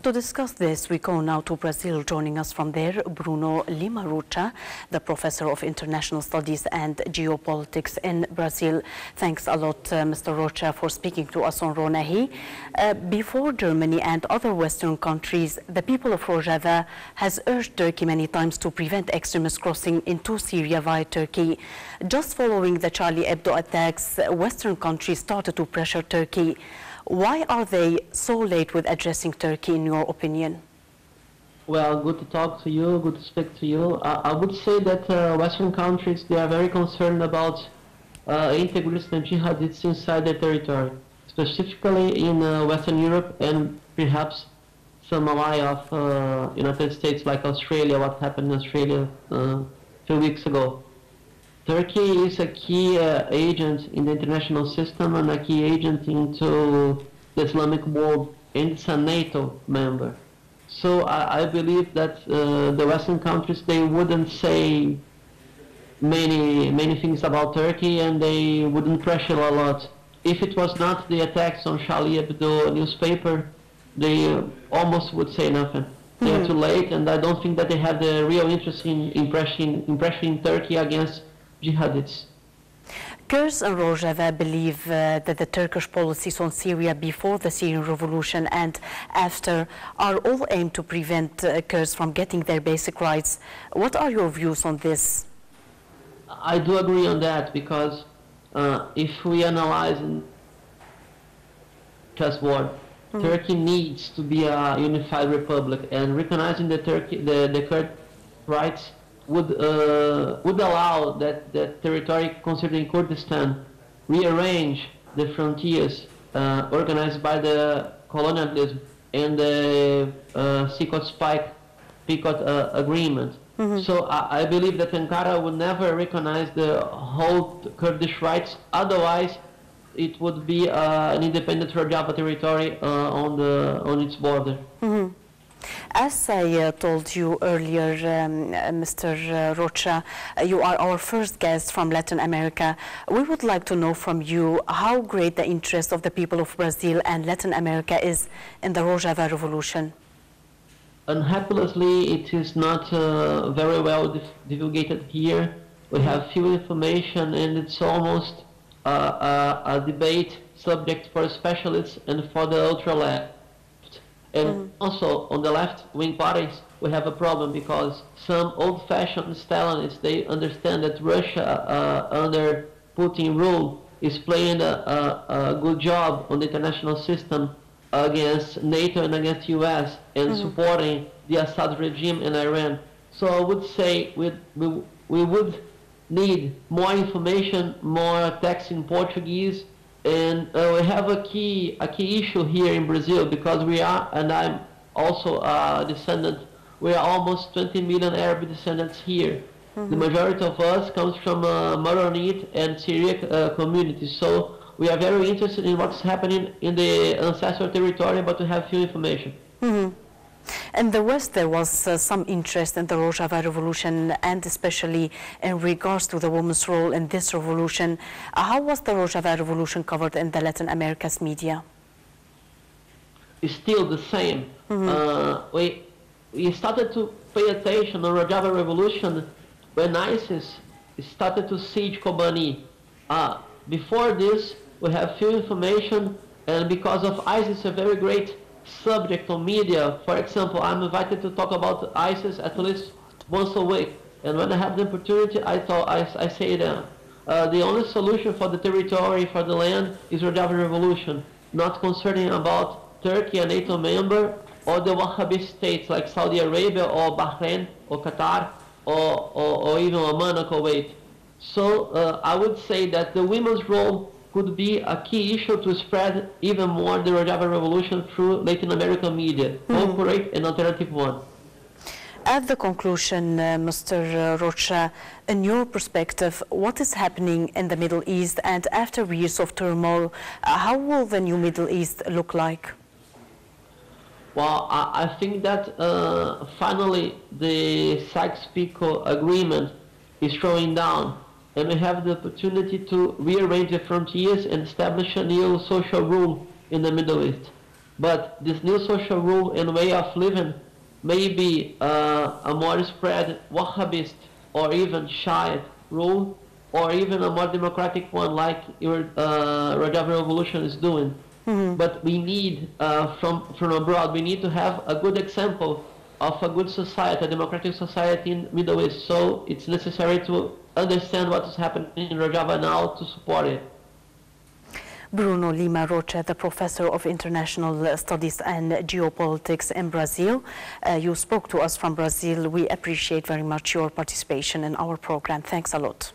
To discuss this, we go now to Brazil. Joining us from there, Bruno Lima Rocha, the professor of International Studies and Geopolitics in Brazil. Thanks a lot, Mr. Rocha, for speaking to us on Ronahi. Before Germany and other Western countries, the people of Rojava has urged Turkey many times to prevent extremists crossing into Syria via Turkey. Just following the Charlie Hebdo attacks, Western countries started to pressure Turkey. Why are they so late with addressing Turkey, in your opinion? Well, good to talk to you, good to speak to you. I would say that Western countries, they are very concerned about integrists and jihadists inside their territory, specifically in Western Europe and perhaps some ally of United States like Australia, what happened in Australia a few weeks ago. Turkey is a key agent in the international system and a key agent into the Islamic world, and it's a NATO member. So I believe that the Western countries, they wouldn't say many things about Turkey, and they wouldn't pressure a lot. If it was not the attacks on Charlie Hebdo newspaper, they almost would say nothing. They are too late, and I don't think that they have the real interest in pressuring Turkey against jihadists. Kurds in Rojava believe that the Turkish policies on Syria before the Syrian revolution and after are all aimed to prevent Kurds from getting their basic rights. What are your views on this? I do agree on that, because if we analyze just war, Turkey needs to be a unified republic, and recognizing the Kurd rights would allow that territory considering Kurdistan rearrange the frontiers organized by the colonialism and the Picot agreement. So I believe that Ankara would never recognize the whole Kurdish rights. Otherwise, it would be an independent Rojava territory on its border. As I told you earlier, Mr. Rocha, you are our first guest from Latin America. We would like to know from you how great the interest of the people of Brazil and Latin America is in the Rojava Revolution. Unhappily, it is not very well divulgated here. We have few information, and it's almost a debate subject for specialists and for the ultra-left. And also, on the left-wing parties, we have a problem, because some old-fashioned Stalinists, they understand that Russia, under Putin rule, is playing a good job on the international system against NATO and against US, and supporting the Assad regime in Iran. So I would say we would need more information, more text in Portuguese. And we have a key issue here in Brazil, because we are, and I'm also a descendant, we are almost 20 million Arab descendants here. The majority of us comes from Maronite and Syriac communities. So we are very interested in what's happening in the ancestral territory, but we have few information. In the West, there was some interest in the Rojava Revolution, and especially in regards to the woman's role in this revolution. How was the Rojava Revolution covered in the Latin America's media? It's still the same. We started to pay attention on Rojava Revolution when ISIS started to siege Kobani. Before this, we have few information, and because of ISIS, a very great subject on media. For example, I'm invited to talk about ISIS at least once a week, and when I have the opportunity, I say that the only solution for the territory, for the land, is Rojava Revolution, not concerning about Turkey, a NATO member, or the Wahhabi states like Saudi Arabia or Bahrain or Qatar or even Oman or Kuwait. So I would say that the women's role could be a key issue to spread even more the Rojava Revolution through Latin American media, corporate and alternative one. At the conclusion, Mr. Rocha, in your perspective, what is happening in the Middle East, and after years of turmoil, how will the new Middle East look like? Well, I think that finally the Sykes-Picot agreement is throwing down, and we have the opportunity to rearrange the frontiers and establish a new social rule in the Middle East. But this new social rule and way of living may be a more spread Wahhabist or even Shiite rule, or even a more democratic one like your Rojava Revolution is doing. But we need, from abroad, we need to have a good example of a good society, a democratic society in Middle East. So it's necessary to understand what is happening in Rojava now to support it. Bruno Lima Rocha, the professor of International Studies and Geopolitics in Brazil. You spoke to us from Brazil. We appreciate very much your participation in our program. Thanks a lot.